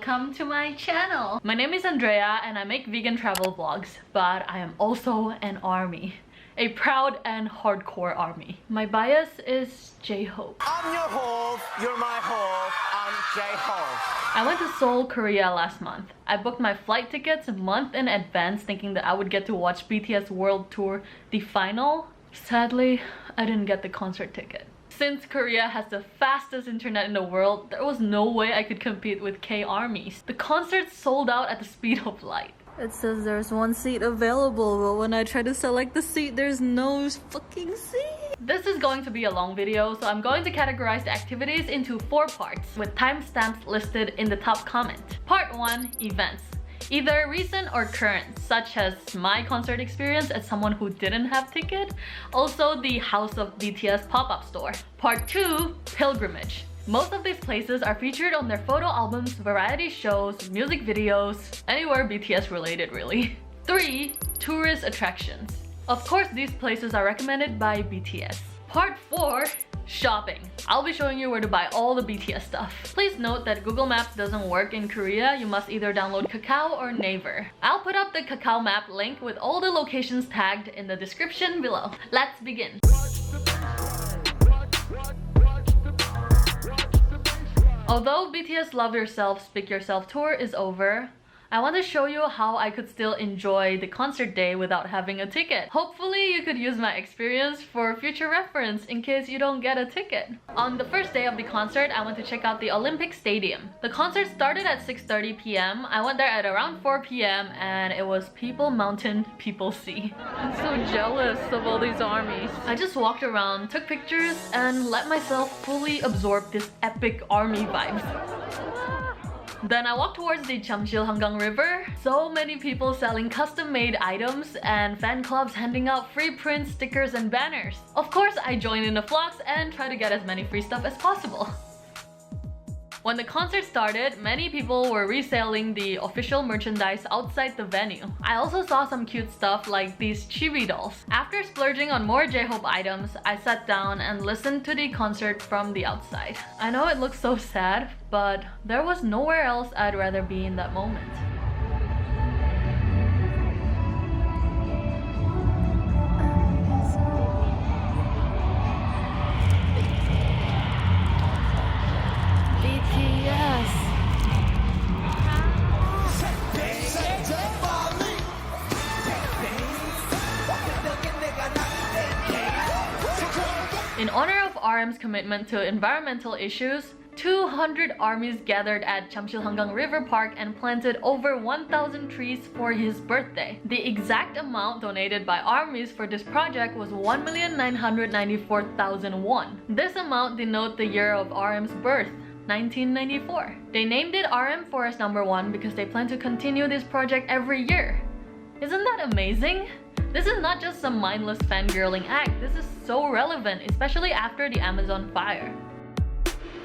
welcome to my channel. My name is Andrea and I make vegan travel vlogs, but I am also an ARMY. A proud and hardcore ARMY. My bias is J-Hope. I'm your Hope, you're my Hope, I'm J-Hope. I went to Seoul, Korea last month. I booked my flight tickets a month in advance thinking that I would get to watch BTS World Tour, the final. Sadly, I didn't get the concert ticket. Since Korea has the fastest internet in the world, there was no way I could compete with K-ARMYs. The concert sold out at the speed of light. It says there's one seat available, but when I try to select the seat, there's no fucking seat. This is going to be a long video, so I'm going to categorize the activities into 4 parts, with timestamps listed in the top comment. Part 1, events. Either recent or current, such as my concert experience as someone who didn't have ticket. Also the House of BTS pop-up store. Part 2, pilgrimage. Most of these places are featured on their photo albums, variety shows, music videos, anywhere BTS related really. 3, tourist attractions. Of course these places are recommended by BTS. Part 4, shopping. I'll be showing you where to buy all the BTS stuff. Please note that Google Maps doesn't work in Korea. You must either download Kakao or Naver. I'll put up the Kakao map link with all the locations tagged in the description below. Let's begin. Although BTS Love Yourself, Speak Yourself tour is over, I want to show you how I could still enjoy the concert day without having a ticket. Hopefully you could use my experience for future reference in case you don't get a ticket. On the first day of the concert, I went to check out the Olympic Stadium. The concert started at 6:30 p.m. I went there at around 4 p.m. and it was people mountain, people sea. I'm so jealous of all these ARMYs. I just walked around, took pictures, and let myself fully absorb this epic ARMY vibes. Then I walked towards the Jamsil-Hangang River. So many people selling custom-made items and fan clubs handing out free prints, stickers, and banners. Of course, I joined in the flocks and tried to get as many free stuff as possible. When the concert started, many people were reselling the official merchandise outside the venue. I also saw some cute stuff like these chibi dolls. After splurging on more J-Hope items, I sat down and listened to the concert from the outside. I know it looks so sad, but there was nowhere else I'd rather be in that moment. In honor of RM's commitment to environmental issues, 200 ARMYs gathered at Jamsil-Hangang River Park and planted over 1,000 trees for his birthday. The exact amount donated by ARMYs for this project was 1,994,000 won. This amount denotes the year of RM's birth, 1994. They named it RM Forest No. 1 because they plan to continue this project every year. Isn't that amazing? This is not just some mindless fangirling act, this is so relevant, especially after the Amazon fire.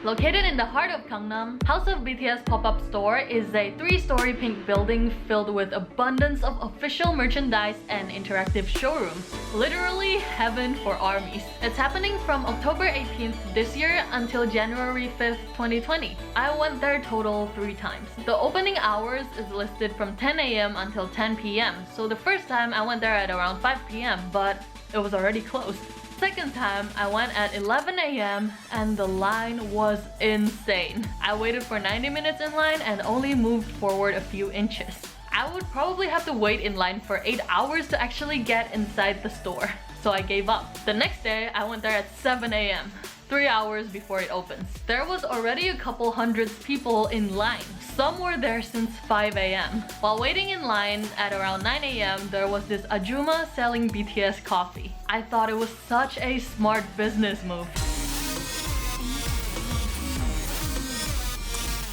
Located in the heart of Gangnam, House of BTS pop-up store is a 3-story pink building filled with abundance of official merchandise and interactive showrooms. Literally heaven for ARMYs. It's happening from October 18th this year until January 5th, 2020. I went there total 3 times. The opening hours is listed from 10 a.m. until 10 p.m. So the first time I went there at around 5 p.m. but it was already closed. Second time, I went at 11 a.m. and the line was insane. I waited for 90 minutes in line and only moved forward a few inches. I would probably have to wait in line for 8 hours to actually get inside the store, so I gave up. The next day, I went there at 7 a.m. 3 hours before it opens. There was already a couple hundred people in line. Some were there since 5 a.m. While waiting in line at around 9 a.m., there was this Ajuma selling BTS coffee. I thought it was such a smart business move.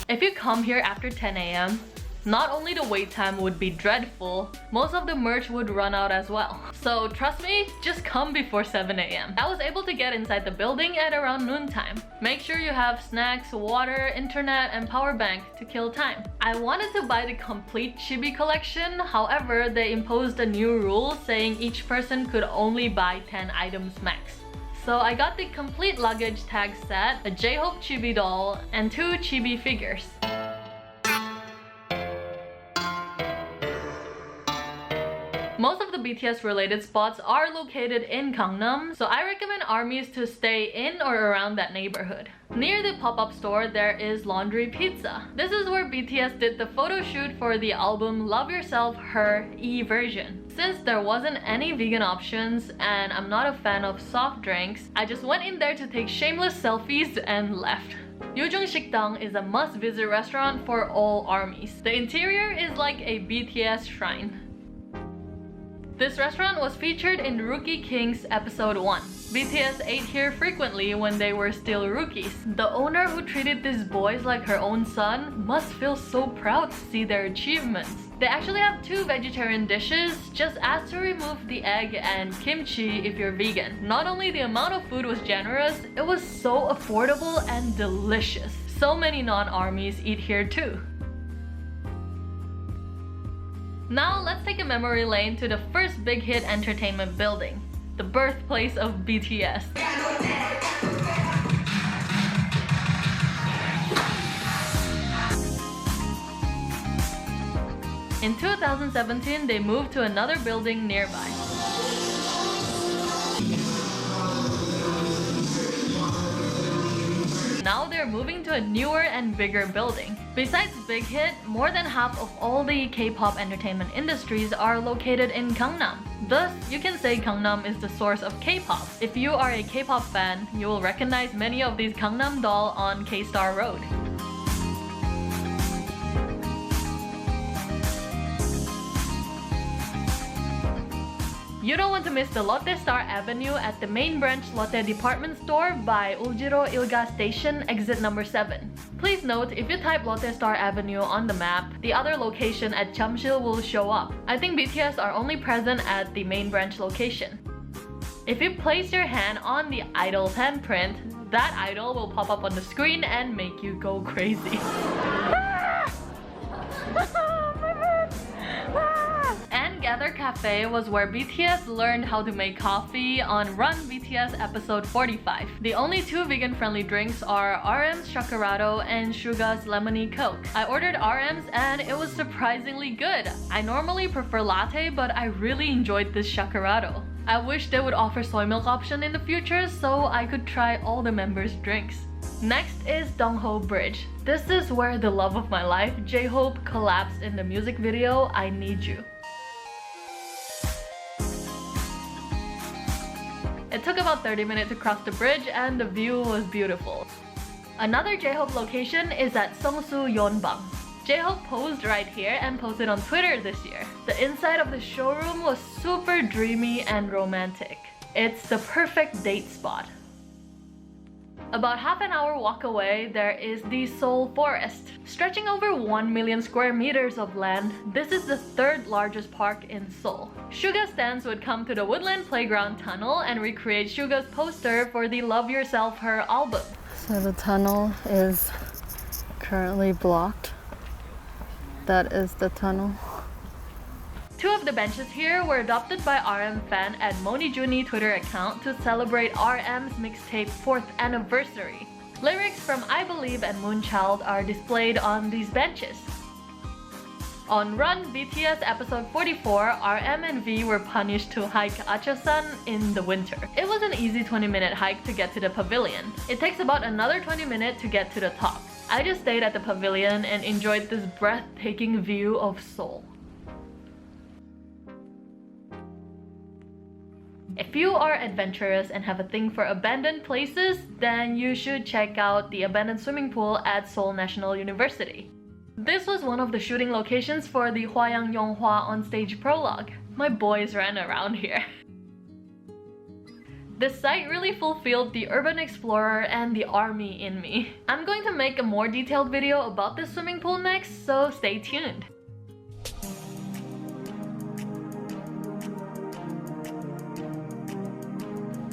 If you come here after 10 a.m., not only the wait time would be dreadful, most of the merch would run out as well. So trust me, just come before 7 a.m. I was able to get inside the building at around noontime. Make sure you have snacks, water, internet, and power bank to kill time. I wanted to buy the complete chibi collection, however, they imposed a new rule saying each person could only buy 10 items max. So I got the complete luggage tag set, a J-Hope chibi doll, and 2 chibi figures. the BTS related spots are located in Gangnam, so I recommend ARMYs to stay in or around that neighborhood. Near the pop-up store, there is Laundry Pizza. This is where BTS did the photo shoot for the album Love Yourself Her E version. Since there wasn't any vegan options and I'm not a fan of soft drinks, I just went in there to take shameless selfies and left. Yujung Sikdang is a must-visit restaurant for all ARMYs. The interior is like a BTS shrine. This restaurant was featured in Rookie Kings episode 1. BTS ate here frequently when they were still rookies. The owner, who treated these boys like her own son, must feel so proud to see their achievements. They actually have 2 vegetarian dishes. Just ask to remove the egg and kimchi if you're vegan. Not only the amount of food was generous, it was so affordable and delicious. So many non-ARMYs eat here too. Now let's take a memory lane to the first big hit entertainment building, the birthplace of BTS. In 2017, they moved to another building nearby. Now they're moving to a newer and bigger building. Besides Big Hit, more than half of all the K-pop entertainment industries are located in Gangnam. Thus, you can say Gangnam is the source of K-pop. If you are a K-pop fan, you will recognize many of these Gangnam doll on K-Star Road. You don't want to miss the Lotte Star Avenue at the main branch Lotte department store by Uljiro Ilga Station, exit number 7. Please note, if you type Lotte Star Avenue on the map, the other location at Jamsil will show up. I think BTS are only present at the main branch location. If you place your hand on the idol's handprint, that idol will pop up on the screen and make you go crazy. Gather Cafe was where BTS learned how to make coffee on Run BTS episode 45. The only 2 vegan-friendly drinks are RM's Shakerato and Suga's Lemony Coke. I ordered RM's and it was surprisingly good. I normally prefer latte, but I really enjoyed this Shakerato. I wish they would offer soy milk option in the future so I could try all the members' drinks. Next is Dongho Bridge. This is where the love of my life, J-Hope, collapsed in the music video I Need You. It took about 30 minutes to cross the bridge and the view was beautiful. Another J-Hope location is at Seongsu Yeonbang. J-Hope posed right here and posted on Twitter this year. The inside of the showroom was super dreamy and romantic. It's the perfect date spot. About half an hour walk away, there is the Seoul Forest. Stretching over 1 million square meters of land, this is the 3rd largest park in Seoul. Suga stans would come to the Woodland Playground Tunnel and recreate Suga's poster for the Love Yourself Her album. So the tunnel is currently blocked. That is the tunnel. 2 of the benches here were adopted by RM fan at Monijuni Twitter account to celebrate RM's mixtape 4th anniversary. Lyrics from I Believe and Moonchild are displayed on these benches. On Run BTS episode 44, RM and V were punished to hike Achosan in the winter. It was an easy 20-minute hike to get to the pavilion. It takes about another 20 minutes to get to the top. I just stayed at the pavilion and enjoyed this breathtaking view of Seoul. If you are adventurous and have a thing for abandoned places, then you should check out the abandoned swimming pool at Seoul National University. This was one of the shooting locations for the Hwayang Yonghwa onstage prologue. My boys ran around here. This site really fulfilled the urban explorer and the ARMY in me. I'm going to make a more detailed video about this swimming pool next, so stay tuned.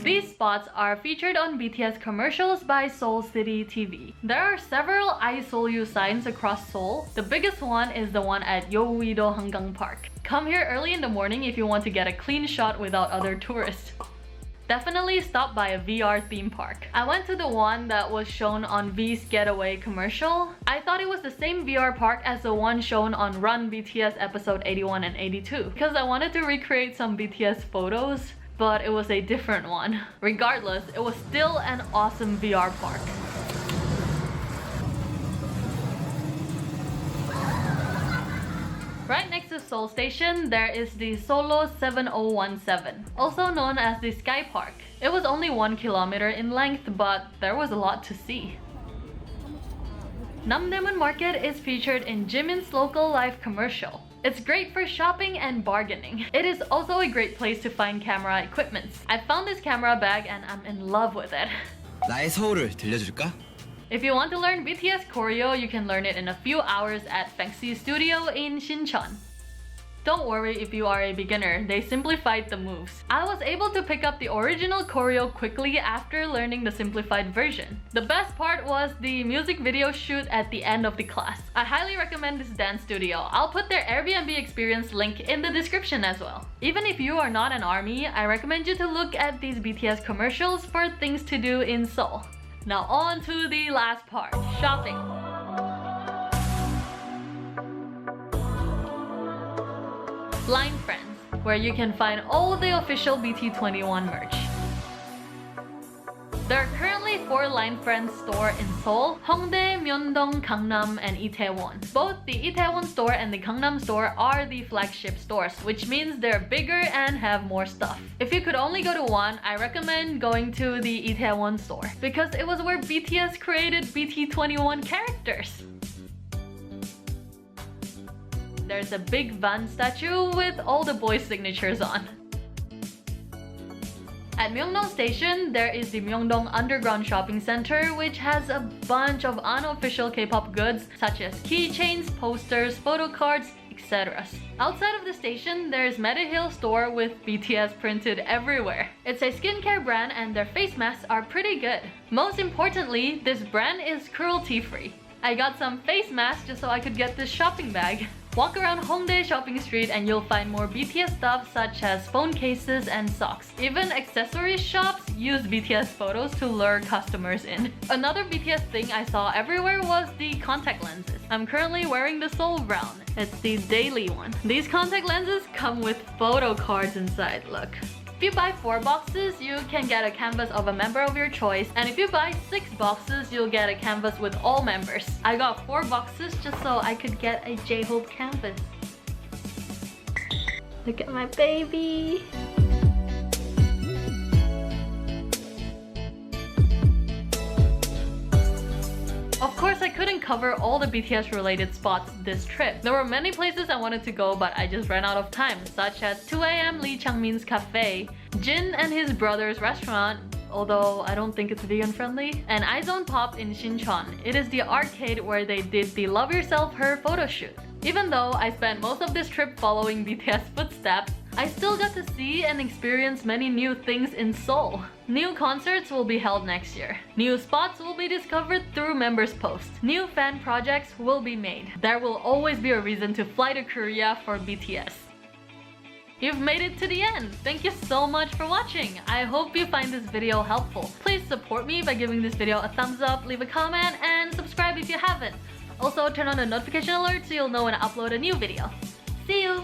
These spots are featured on BTS commercials by Seoul City TV. There are several I Seoul-you signs across Seoul. The biggest one is the one at Yeouido Hangang Park. Come here early in the morning if you want to get a clean shot without other tourists. Definitely stop by a VR theme park. I went to the one that was shown on V's Getaway commercial. I thought it was the same VR park as the one shown on Run BTS episode 81 and 82 because I wanted to recreate some BTS photos, but it was a different one. Regardless, it was still an awesome VR park. Right next to Seoul Station, there is the Solo 7017, also known as the Sky Park. It was only 1 kilometer in length, but there was a lot to see. Namdaemun Market is featured in Jimin's Local Life commercial. It's great for shopping and bargaining. It is also a great place to find camera equipments. I found this camera bag and I'm in love with it. 나의 서울을 들려줄까? If you want to learn BTS choreo, you can learn it in a few hours at Fengxi Studio in Shincheon. Don't worry if you are a beginner, they simplified the moves. I was able to pick up the original choreo quickly after learning the simplified version. The best part was the music video shoot at the end of the class. I highly recommend this dance studio. I'll put their Airbnb experience link in the description as well. Even if you are not an ARMY, I recommend you to look at these BTS commercials for things to do in Seoul. Now on to the last part, shopping. Line Friends, where you can find all the official BT21 merch. There are currently 4 Line Friends stores in Seoul: Hongdae, Myeongdong, Gangnam, and Itaewon. Both the Itaewon store and the Gangnam store are the flagship stores, which means they're bigger and have more stuff. If you could only go to one, I recommend going to the Itaewon store because it was where BTS created BT21 characters. There's a big Van statue with all the boys' signatures on. At Myeongdong Station, there is the Myeongdong Underground Shopping Center, which has a bunch of unofficial K-pop goods such as keychains, posters, photo cards, etc. Outside of the station, there's Medihill store with BTS printed everywhere. It's a skincare brand and their face masks are pretty good. Most importantly, this brand is cruelty-free. I got some face masks just so I could get this shopping bag. Walk around Hongdae Shopping Street and you'll find more BTS stuff such as phone cases and socks. Even accessory shops use BTS photos to lure customers in. Another BTS thing I saw everywhere was the contact lenses. I'm currently wearing the Soul Brown. It's the daily one. These contact lenses come with photo cards inside, look. If you buy 4 boxes, you can get a canvas of a member of your choice, and if you buy 6 boxes, you'll get a canvas with all members. I got 4 boxes just so I could get a J-Hope canvas. Look at my baby! Of course, I couldn't cover all the BTS related spots this trip. There were many places I wanted to go, but I just ran out of time, such as 2 AM Lee Changmin's cafe, Jin and his brother's restaurant, although I don't think it's vegan friendly, and iZone Pop in Shincheon. It is the arcade where they did the Love Yourself Her photo shoot. Even though I spent most of this trip following BTS footsteps, I still got to see and experience many new things in Seoul. New concerts will be held next year. New spots will be discovered through members' posts. New fan projects will be made. There will always be a reason to fly to Korea for BTS. You've made it to the end! Thank you so much for watching! I hope you find this video helpful. Please support me by giving this video a thumbs up, leave a comment, and subscribe if you haven't. Also, turn on the notification alert so you'll know when I upload a new video. See you!